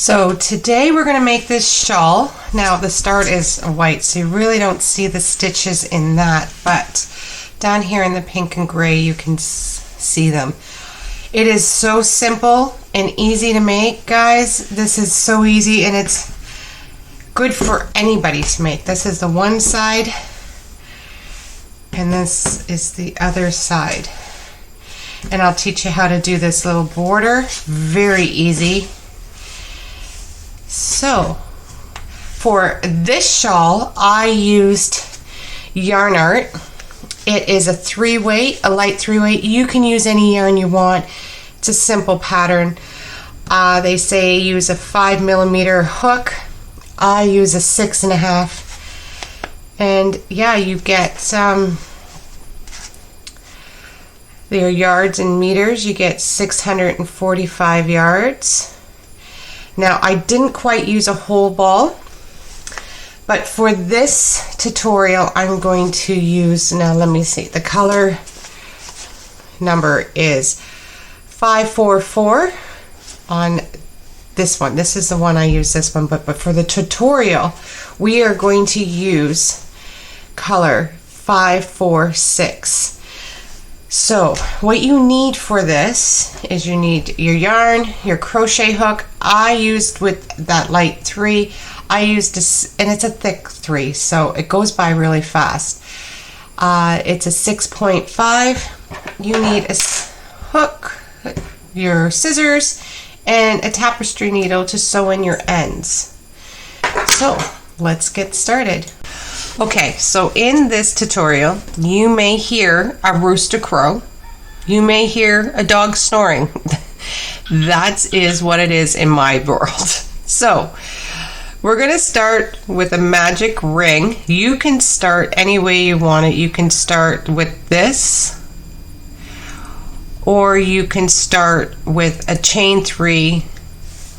So today we're going to make this shawl. Now the start is white, so you really don't see the stitches in that, but down here in the pink and gray you can see them. It is so simple and easy to make, guys. This is so easy and it's good for anybody to make. This is the one side and this is the other side. And I'll teach you how to do this little border. Very easy. So, for this shawl, I used yarn art. It is a 3-weight, a light 3-weight. You can use any yarn you want. It's a simple pattern. They say use a 5mm hook. I use a 6.5. And yeah, you get their yards and meters. You get 645 yards. Now, I didn't quite use a whole ball, but for this tutorial, I'm going to use, now let me see, the color number is 544 on this one. This is the one I use, this one, but for the tutorial, we are going to use color 546. So what you need for this is you need your yarn, your crochet hook. I used with that light 3. I used and it's a thick 3, so it goes by really fast. It's a 6.5. You need a hook, your scissors, and a tapestry needle to sew in your ends. So let's get started. Okay, so in this tutorial, you may hear a rooster crow. You may hear a dog snoring. That is what it is in my world. So, we're going to start with a magic ring. You can start any way you want it. You can start with this, or you can start with a chain 3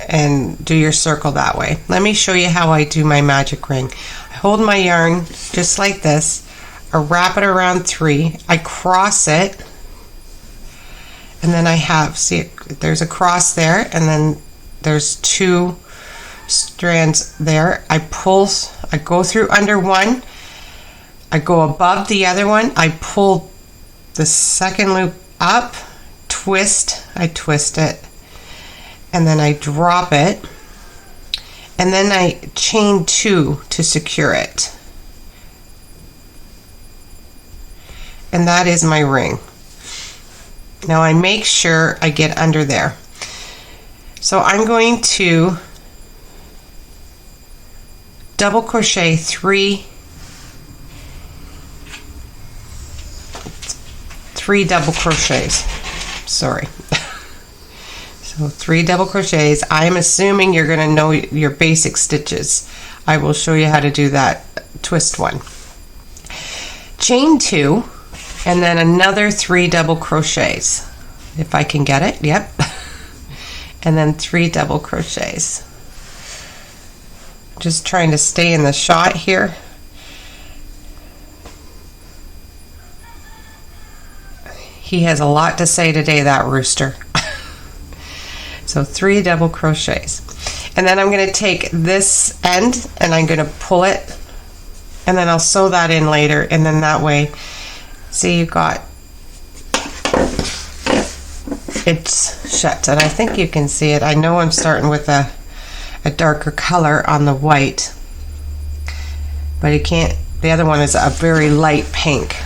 and do your circle that way. Let me show you how I do my magic ring. I hold my yarn just like this. I wrap it around 3. I cross it, and then I have, see, there's a cross there, and then there's 2 strands there. I go through under one, I go above the other one, I pull the second loop up, I twist it, and then I drop it, and then I chain 2 to secure it. And that is my ring. Now I make sure I get under there. So I'm going to double crochet 3 double crochets. Sorry. So 3 double crochets. I'm assuming you're going to know your basic stitches. I will show you how to do that twist one. Chain 2 and then another 3 double crochets. If I can get it, yep. And then 3 double crochets. Just trying to stay in the shot here. He has a lot to say today, that rooster. So 3 double crochets. And then I'm going to take this end and I'm going to pull it, and then I'll sew that in later, and then that way, see, you got it's shut, and I think you can see it. I know I'm starting with a darker color on the white, but you can't, the other one is a very light pink.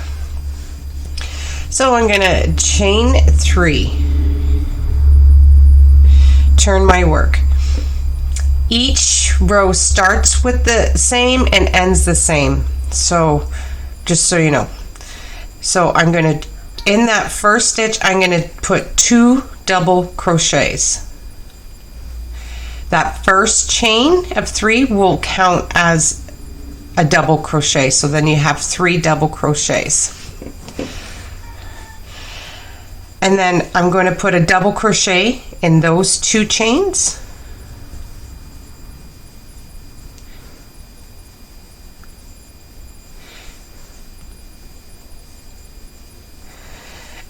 So I'm going to chain 3. Turn my work. Each row starts with the same and ends the same. So just so you know. So I'm going to, in that first stitch, I'm going to put 2 double crochets. That first chain of 3 will count as a double crochet. So then you have 3 double crochets. And then I'm going to put a double crochet in those 2 chains.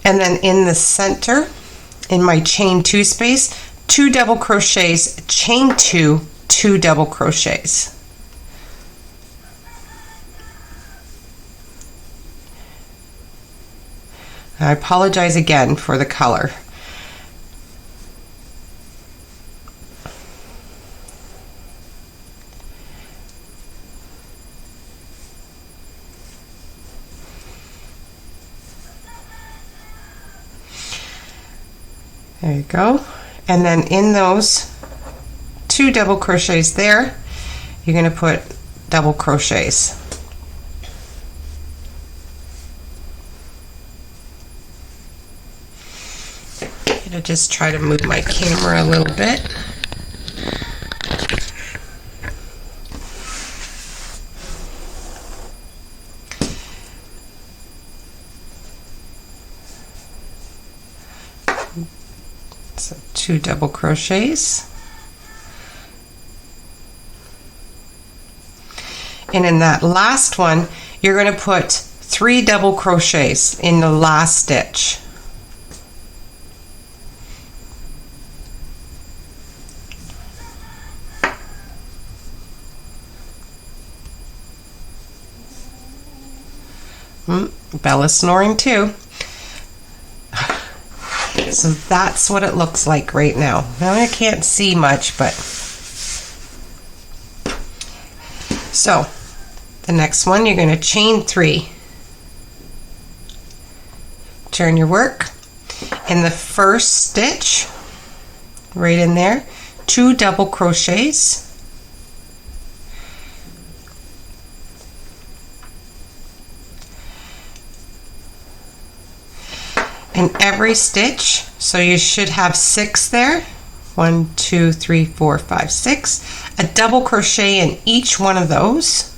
And then in the center, in my chain 2 space, 2 double crochets, chain 2, 2 double crochets. I apologize again for the color. There you go. And then in those 2 double crochets there, you're going to put double crochets. I'm going to just try to move my camera a little bit. So 2 double crochets. And in that last one, you're going to put 3 double crochets in the last stitch. Bella's snoring too. So that's what it looks like right now. Now I can't see much, but so the next one, you're going to chain 3, turn your work. In the first stitch, right in there, 2 double crochets. In every stitch, so you should have 6 there. 1, 2, 3, 4, 5, 6. A double crochet in each one of those.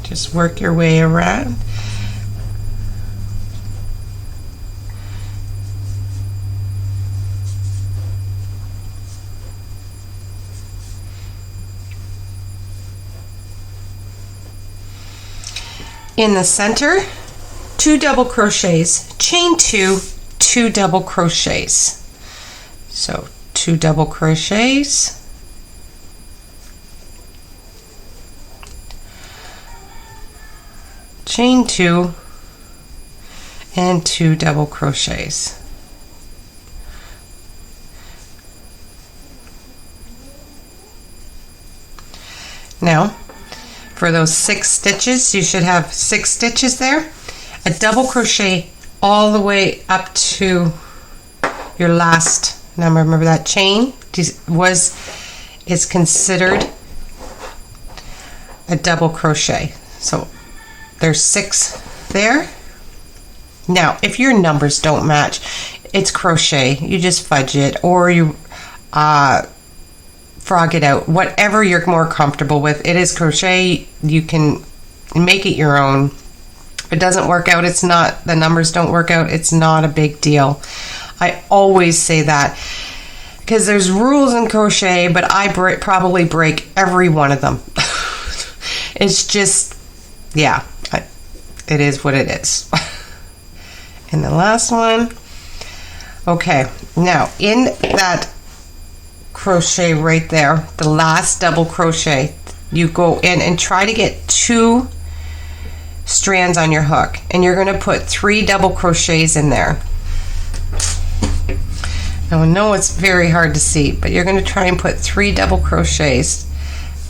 Just work your way around. In the center, 2 double crochets, chain 2, 2 double crochets. So 2 double crochets, chain 2, and 2 double crochets. Now, for those 6 stitches, you should have 6 stitches there. A double crochet all the way up to your last number. Remember that chain is considered a double crochet. So there's 6 there. Now, if your numbers don't match, it's crochet. You just fudge it, or you frog it out, whatever you're more comfortable with. It is crochet. You can make it your own. If it doesn't work out, it's not, the numbers don't work out, it's not a big deal. I always say that because there's rules in crochet, but I probably break every one of them. It's just, yeah, it is what it is. And the last one. Okay, now in that crochet right there, the last double crochet, you go in and try to get 2 strands on your hook, and you're going to put 3 double crochets in there. Now I know it's very hard to see, but you're going to try and put 3 double crochets.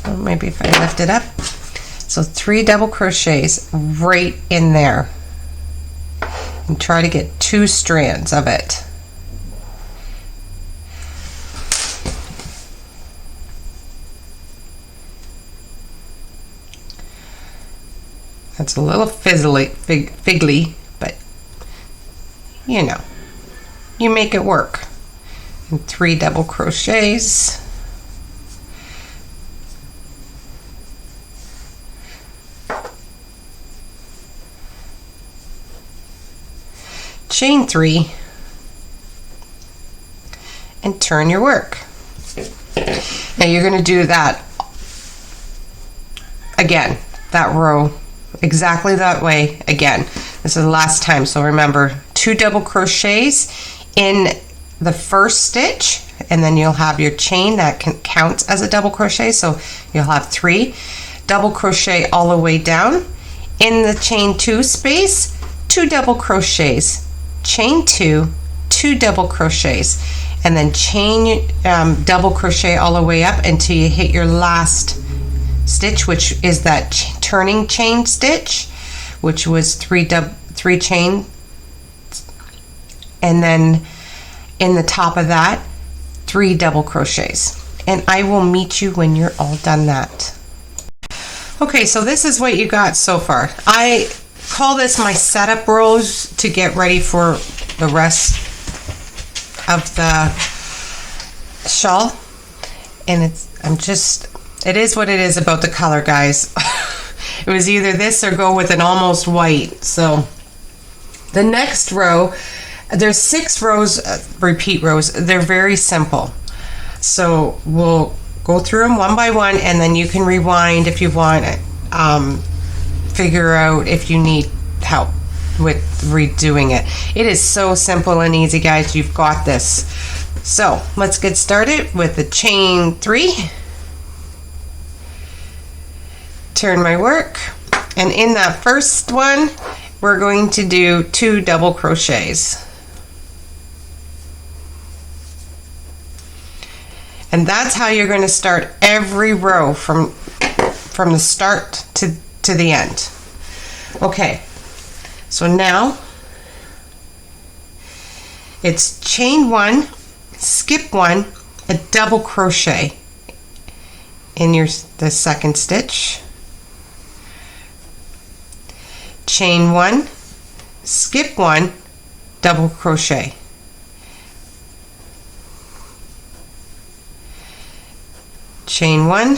Oh, maybe if I lift it up. So 3 double crochets right in there, and try to get 2 strands of it. That's a little figgly, but you know, you make it work. And 3 double crochets. Chain 3 and turn your work. Now you're going to do that again, that row exactly that way again. This is the last time, so remember 2 double crochets in the first stitch, and then you'll have your chain that counts as a double crochet, so you'll have 3 double crochet all the way down. In the chain 2 space, 2 double crochets, chain 2, 2 double crochets, and then chain double crochet all the way up until you hit your last stitch, which is that turning chain stitch, which was 3 chain, and then in the top of that 3 double crochets. And I will meet you when you're all done that. Okay, so this is what you got so far. I call this my setup rows to get ready for the rest of the shawl. And it is what it is about the color, guys. It was either this or go with an almost white. So the next row, there's 6 rows, repeat rows. They're very simple. So we'll go through them one by one, and then you can rewind if you want it. Figure out if you need help with redoing it. It is so simple and easy, guys. You've got this. So let's get started with the chain 3. Turn my work, and in that first one we're going to do 2 double crochets. And that's how you're going to start every row from the start to the end. Okay, so now it's chain 1, skip 1, a double crochet in the second stitch, chain 1, skip 1, double crochet, chain 1,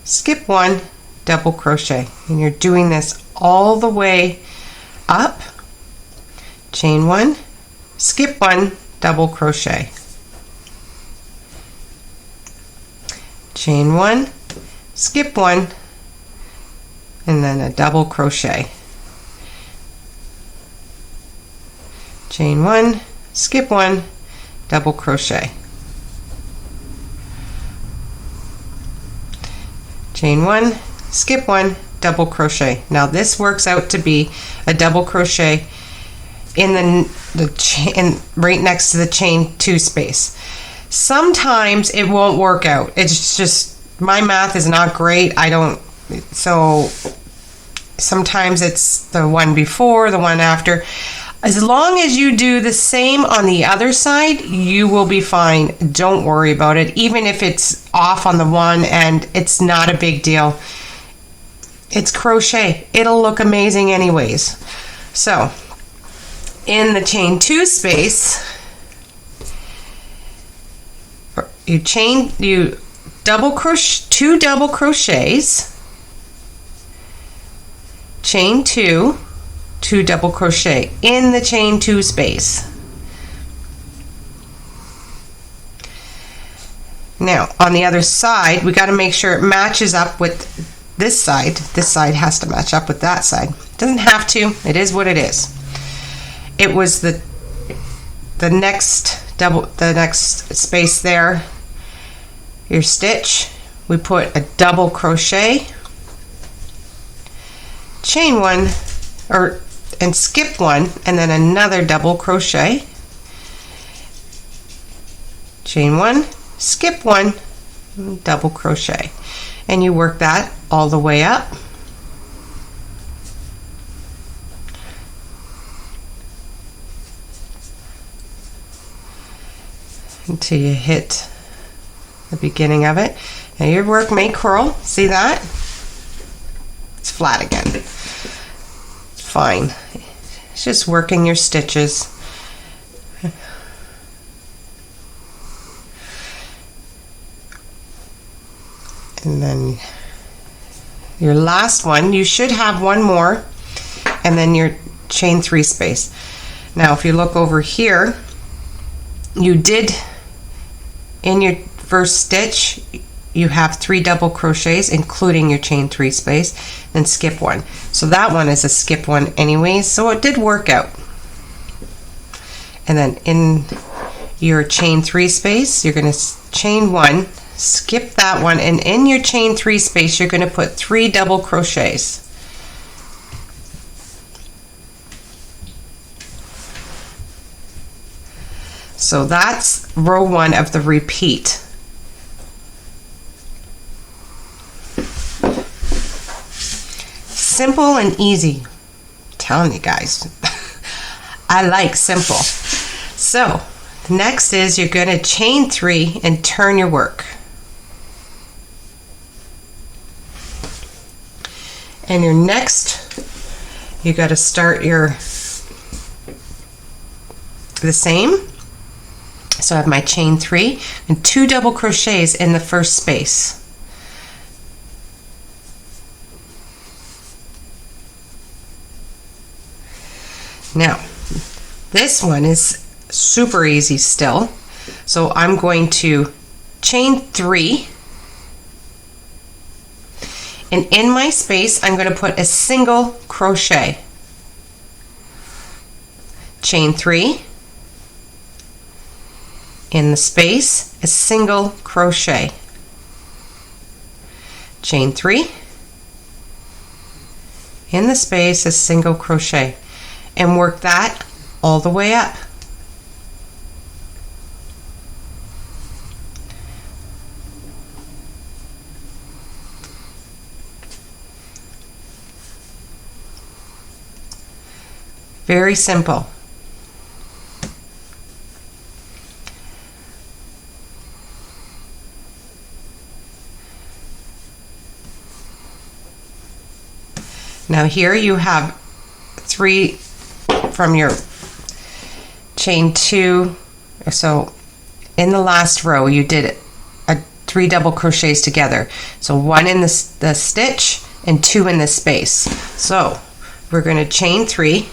skip 1, double crochet, and you're doing this all the way up. Chain 1, skip 1, double crochet, chain 1, skip 1, and then a double crochet, chain 1, skip 1, double crochet, chain 1, skip 1, double crochet. Now this works out to be a double crochet in the chain right next to the chain 2 space. Sometimes it won't work out. It's just my math is not great. So sometimes it's the one before, the one after. As long as you do the same on the other side, you will be fine. Don't worry about it. Even if it's off on the one and it's not a big deal. It's crochet. It'll look amazing anyways. So in the chain 2 space, you double crochet, 2 double crochets, chain 2, 2 double crochet in the chain 2 space. Now on the other side, we got to make sure it matches up with this side. This side has to match up with that side. Doesn't have to. It is what it is. It was the next space there. Your stitch, we put a double crochet, chain 1, and skip 1, and then another double crochet, chain 1, skip 1, double crochet, and you work that all the way up. Until you hit the beginning of it. Now your work may curl. See that? It's flat again. It's fine. It's just working your stitches. And then your last one, you should have one more, and then your chain 3 space. Now if you look over here, you did in your first stitch you have 3 double crochets including your chain 3 space, then skip 1. So that one is a skip 1 anyways, so it did work out. And then in your chain 3 space you're going to chain 1, skip that one, and in your chain 3 space you're going to put 3 double crochets. So that's row 1 of the repeat. Simple and easy. I'm telling you guys, I like simple. So next is you're going to chain 3 and turn your work. And your next, you got to start the same. So I have my chain 3 and 2 double crochets in the first space. Now, this one is super easy still. So I'm going to chain 3, and in my space I'm going to put a single crochet. Chain 3, in the space, a single crochet. Chain 3, in the space, a single crochet, and work that all the way up. Very simple. Now here you have 3 from your chain 2. So in the last row you did 3 double crochets together. So 1 in the stitch and 2 in the space. So we're going to chain 3,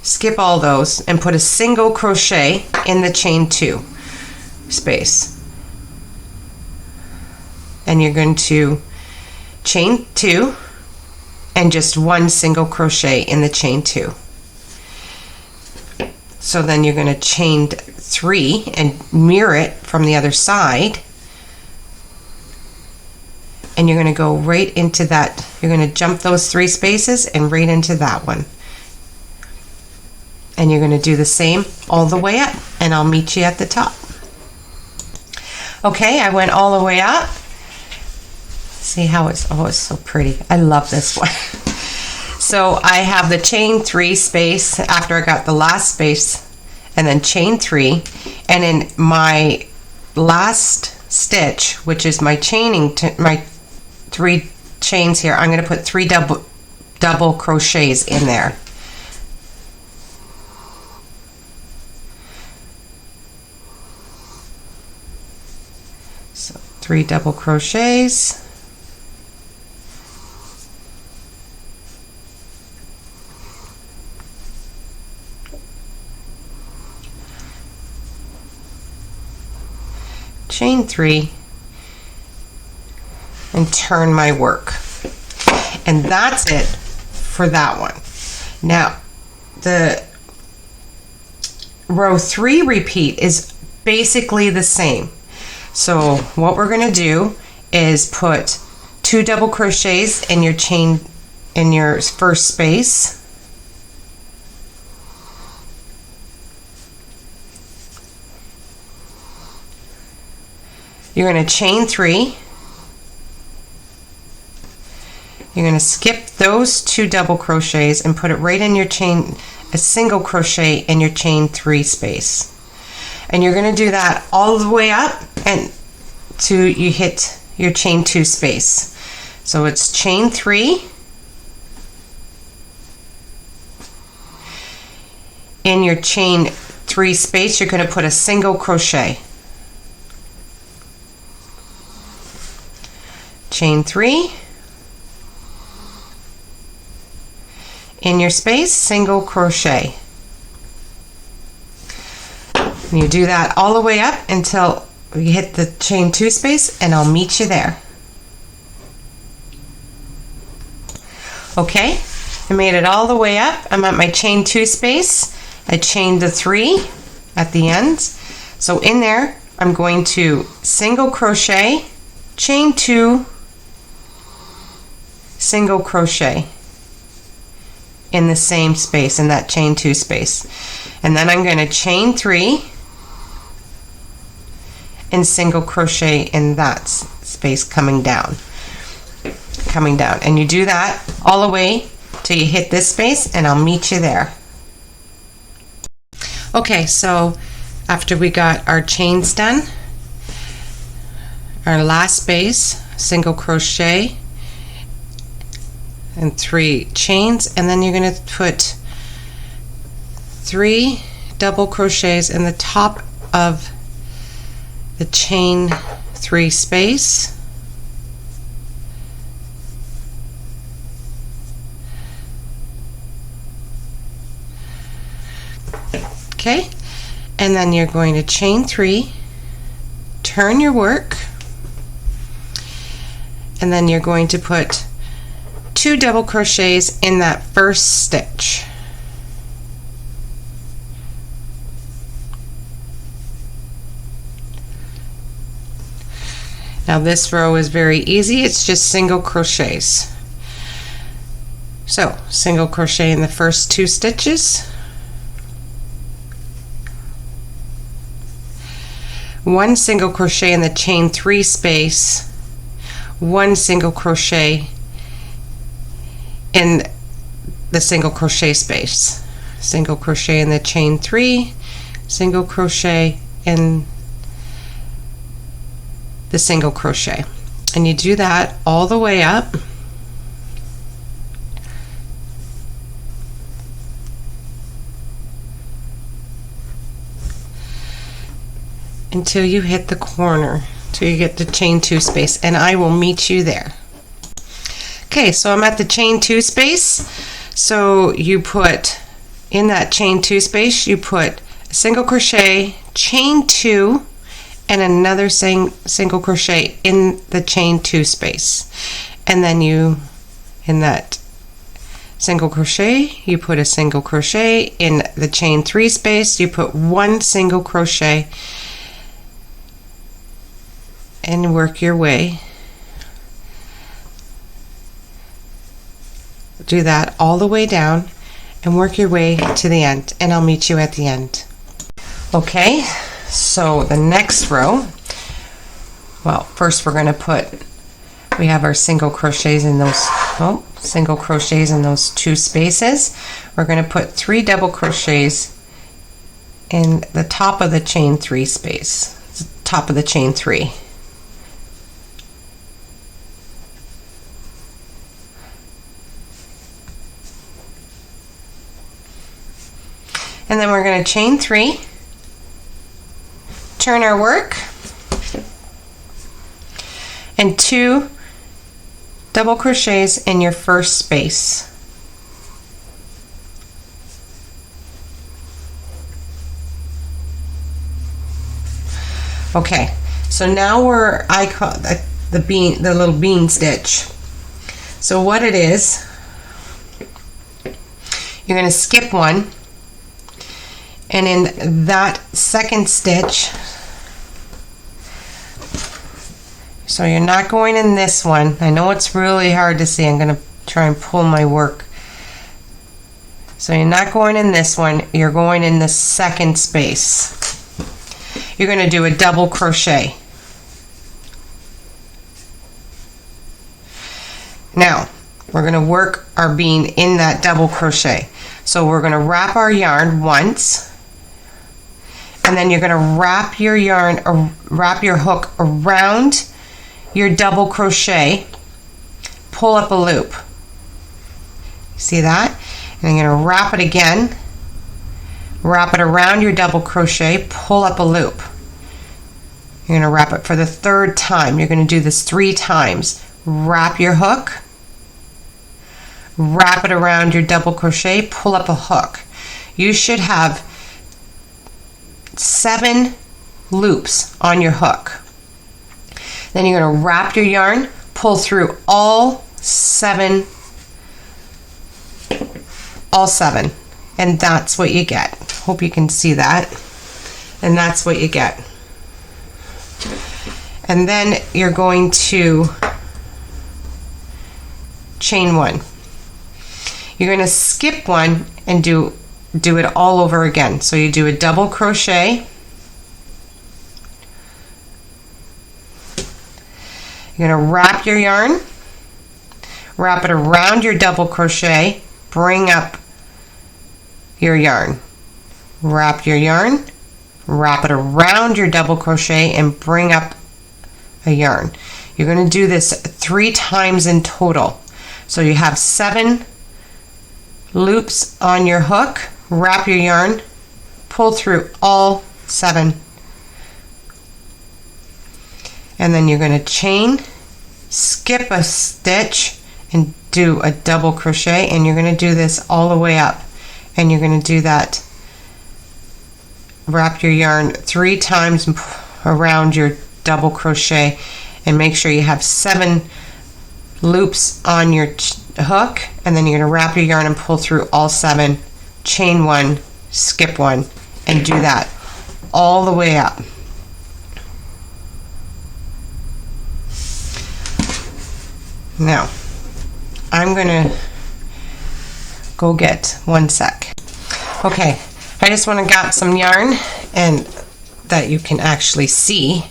skip all those, and put a single crochet in the chain 2 space. And you're going to chain 2 and just 1 single crochet in the chain 2. So then you're going to chain 3 and mirror it from the other side, and you're going to go right into that. You're going to jump those 3 spaces and right into that one, and you're going to do the same all the way up, and I'll meet you at the top. Okay, I went all the way up. See how it's so pretty. I love this one. So I have the chain 3 space after I got the last space, and then chain 3, and in my last stitch, which is my chaining my 3 chains here, I'm going to put 3 double crochets in there. So 3 double crochets. Chain 3 and turn my work, and that's it for that one. Now the row 3 repeat is basically the same. So what we're going to do is put 2 double crochets in your chain in your first space. You're going to chain 3. You're going to skip those 2 double crochets and put it right in your chain, a single crochet in your chain 3 space. And you're going to do that all the way up and to you hit your chain 2 space. So it's chain 3. In your chain 3 space, you're going to put a single crochet. Chain 3, in your space, single crochet. And you do that all the way up until you hit the chain 2 space, and I'll meet you there. Okay, I made it all the way up. I'm at my chain 2 space. I chained the 3 at the end. So in there, I'm going to single crochet, chain 2, single crochet in the same space, in that chain 2 space. And then I'm going to chain 3 and single crochet in that space coming down. And you do that all the way till you hit this space, and I'll meet you there. Okay, so after we got our chains done, our last space, single crochet and 3 chains, and then you're going to put 3 double crochets in the top of the chain 3 space. Okay, and then you're going to chain 3, turn your work, and then you're going to put 2 double crochets in that first stitch. Now this row is very easy, it's just single crochets. So single crochet in the first 2 stitches, 1 single crochet in the chain 3 space, 1 single crochet in the single crochet space, single crochet in the chain 3, single crochet in the single crochet, and you do that all the way up until you hit the corner, till you get the chain 2 space, and I will meet you there. Okay, so I'm at the chain 2 space. So you put in that chain 2 space, you put a single crochet, chain 2, and another single crochet in the chain 2 space, and then you, in that single crochet, you put a single crochet in the chain 3 space, you put 1 single crochet and work your way. Do that all the way down and work your way to the end, and I'll meet you at the end. Okay, so the next row, well, first we're going to put, we have our single crochets in those, single crochets in those 2 spaces. We're going to put 3 double crochets in the top of the chain 3 space, top of the chain 3. And then we're going to chain 3, turn our work, and 2 double crochets in your first space. Okay, so now we're, I call the little bean stitch. So what it is, you're going to skip 1. And in that second stitch, so you're not going in this one. I know it's really hard to see. I'm going to try and pull my work. So you're not going in this one. You're going in the second space. You're going to do a double crochet. Now, we're going to work our bean in that double crochet. So we're going to wrap our yarn once, and then you're going to wrap your yarn, or wrap your hook around your double crochet, pull up a loop. See that? And I'm going to wrap it again, wrap it around your double crochet, pull up a loop. You're going to wrap it for the 3rd time. You're going to do this 3 times. Wrap your hook, wrap it around your double crochet, pull up a hook. You should have 7 loops on your hook. Then you're going to wrap your yarn, pull through all 7, and that's what you get. Hope you can see that. And that's what you get. And then you're going to chain 1. You're going to skip 1 and do it all over again. So you do a double crochet. You're going to wrap your yarn, wrap it around your double crochet, bring up your yarn, wrap your yarn, wrap it around your double crochet, and bring up a yarn. You're going to do this 3 times in total. So you have 7 loops on your hook, wrap your yarn, pull through all 7, and then you're going to chain, skip a stitch, and do a double crochet, and you're going to do this all the way up, and you're going to do that. Wrap your yarn 3 times around your double crochet, and make sure you have 7 loops on your hook, and then you're going to wrap your yarn and pull through all 7, chain 1, skip 1, and do that all the way up. Now I'm going to go get 1 sec. Okay, I just want to got some yarn and that you can actually see,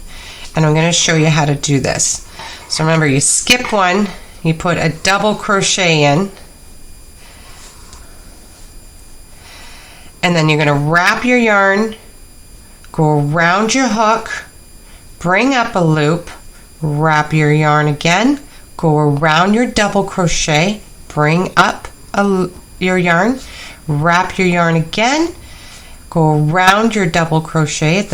and I'm going to show you how to do this. So remember, you skip 1, you put a double crochet in, and then you're going to wrap your yarn, go around your hook, bring up a loop, wrap your yarn again, go around your double crochet, bring up your yarn, wrap your yarn again, go around your double crochet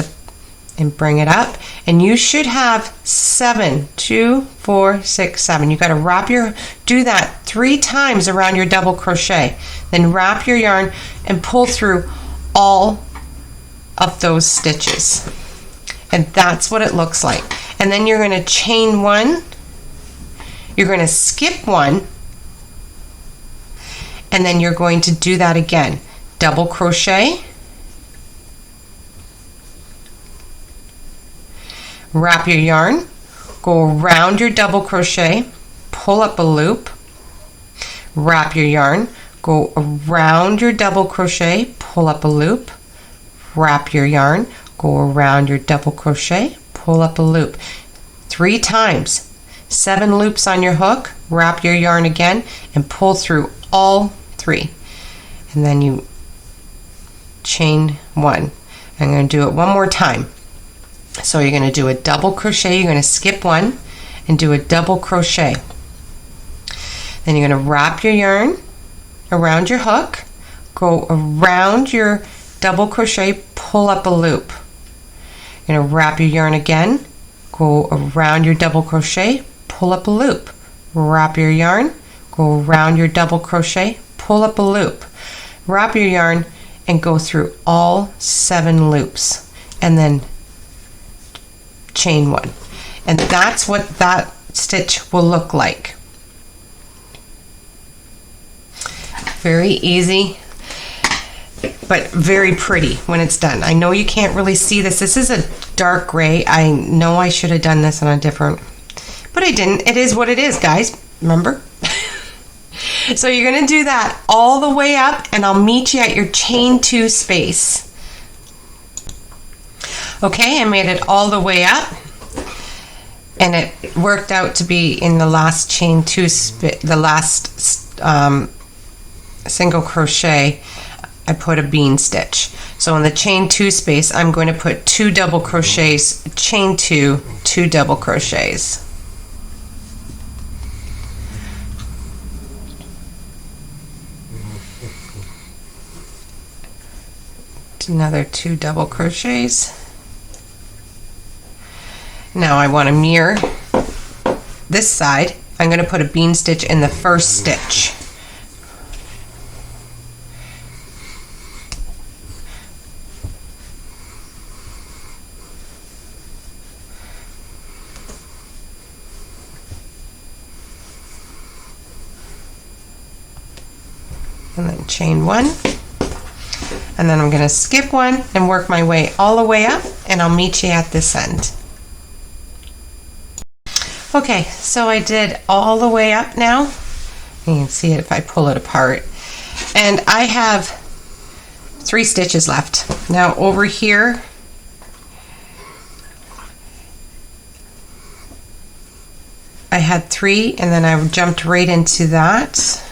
and bring it up, and you should have 7. 2, 4, 6, 7. You got to do that 3 times around your double crochet, then wrap your yarn and pull through all of those stitches, and that's what it looks like. And then you're going to chain 1, you're going to skip 1, and then you're going to do that again. Double crochet, wrap your yarn, go around your double crochet, pull up a loop, wrap your yarn, go around your double crochet, pull up a loop, wrap your yarn, go around your double crochet, pull up a loop. 3 times. 7 loops on your hook, wrap your yarn again, and pull through all 3. And then you chain 1. I'm going to do it one more time. So you're going to do a double crochet, you're going to skip 1 and do a double crochet. Then you're going to wrap your yarn around your hook, go around your double crochet, pull up a loop. You're going to wrap your yarn again, go around your double crochet, pull up a loop. Wrap your yarn, go around your double crochet, pull up a loop. Wrap your yarn and go through all 7 loops, and then chain 1. And that's what that stitch will look like. Very easy, but very pretty when it's done. I know you can't really see this. This is a dark gray. I know I should have done this on a different, but I didn't. It is what it is, guys. Remember? So you're going to do that all the way up, and I'll meet you at your chain 2 space. Okay, I made it all the way up, and it worked out to be in the last chain 2, the last single crochet, I put a bean stitch. So in the chain 2 space, I'm going to put 2 double crochets, chain 2, 2 double crochets. Another 2 double crochets. Now I want to mirror this side. I'm going to put a bean stitch in the first stitch. and then chain 1, and then I'm going to skip 1 and work my way all the way up, and I'll meet you at this end. Okay, so I did all the way up now. You can see it if I pull it apart, and I have 3 stitches left. Now over here, I had 3, and then I jumped right into that,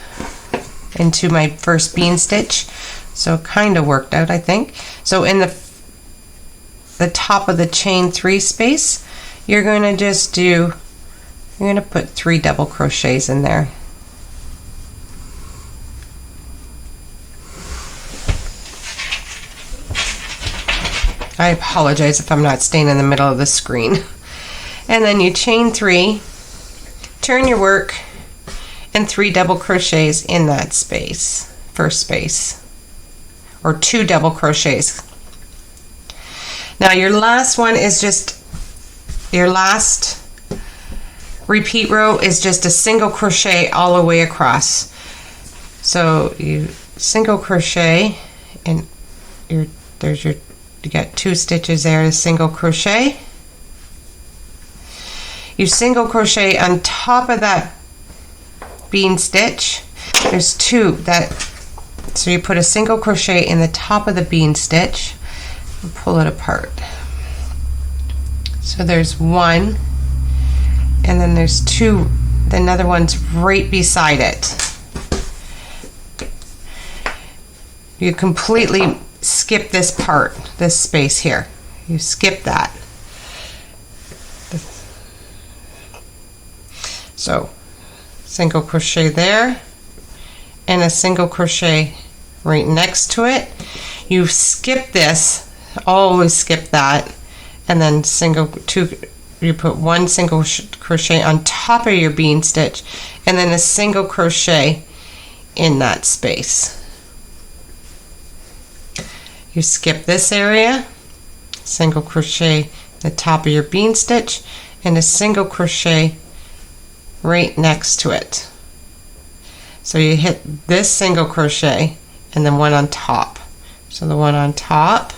into my first bean stitch. So it kind of worked out, I think. So in the top of the chain 3 space, you're going to just do, you're going to put 3 double crochets in there. I apologize if I'm not staying in the middle of the screen. And then you chain 3, turn your work, and 3 double crochets in that space, first space, or 2 double crochets. Now your last one is just, your last repeat row is just a single crochet all the way across. So you single crochet, and you got 2 stitches there, a single crochet. You single crochet on top of that bean stitch. There's 2 that, so you put a single crochet in the top of the bean stitch and pull it apart. So there's 1, and then there's 2, another one's right beside it. You completely skip this part, this space here. You skip that. So single crochet there, and a single crochet right next to it. You skip this, always skip that, and then you put 1 single crochet on top of your bean stitch, and then a single crochet in that space. You skip this area, single crochet the top of your bean stitch, and a single crochet right next to it. So you hit this single crochet and then 1 on top. So the 1 on top,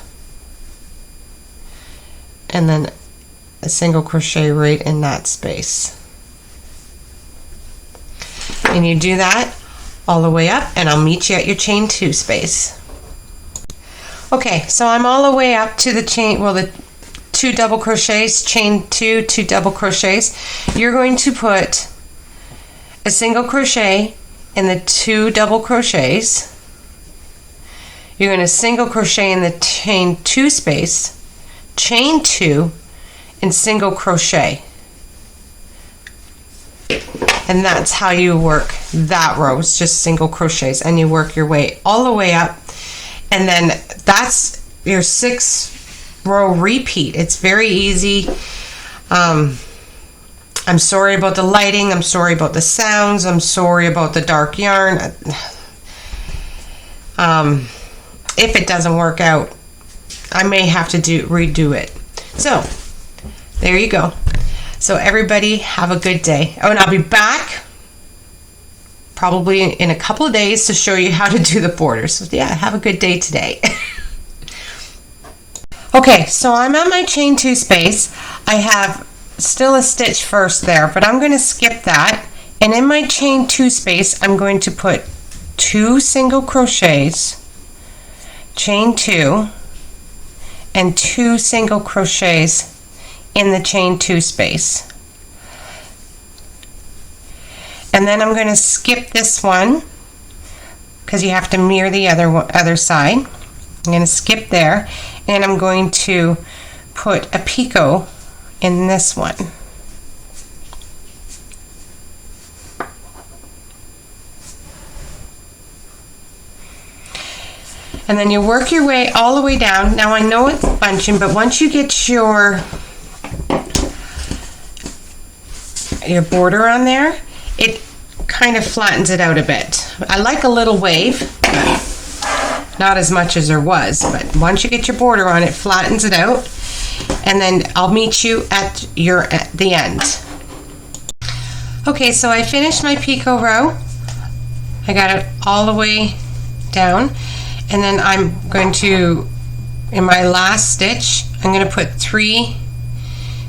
and then a single crochet right in that space. And you do that all the way up, and I'll meet you at your chain 2 space. Okay, so I'm all the way up to the chain, well, the 2 double crochets, chain 2, 2 double crochets. You're going to put a single crochet in the 2 double crochets. You're going to single crochet in the chain 2 space, chain 2, and single crochet. And that's how you work that row. It's just single crochets, and you work your way all the way up, and then that's your 6 row repeat. It's very easy. I'm sorry about the lighting, I'm sorry about the sounds, I'm sorry about the dark yarn. If it doesn't work out, I may have to redo it. So there you go. So everybody have a good day. Oh, and I'll be back probably in a couple of days to show you how to do the borders. So yeah, have a good day today. Okay, so I'm on my chain 2 space. I have still a stitch first there, but I'm going to skip that, and in my chain 2 space I'm going to put 2 single crochets, chain 2, and 2 single crochets in the chain 2 space. And then I'm going to skip this one because you have to mirror the other side. I'm going to skip there, and I'm going to put a picot in this one. And then you work your way all the way down. Now I know it's bunching, but once you get your border on there, it kind of flattens it out a bit. I like a little wave, not as much as there was, but once you get your border on, it flattens it out. And then I'll meet you at the end. Okay, so I finished my picot row. I got it all the way down, and then I'm going to, in my last stitch, I'm going to put 3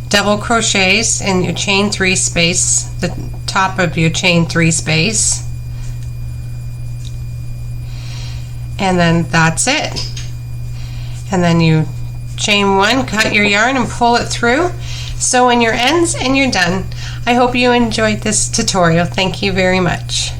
double crochets in your chain 3 space, the top of your chain 3 space, and then that's it. And then you chain 1, cut your yarn and pull it through, sew in your ends, and you're done. I hope you enjoyed this tutorial. Thank you very much.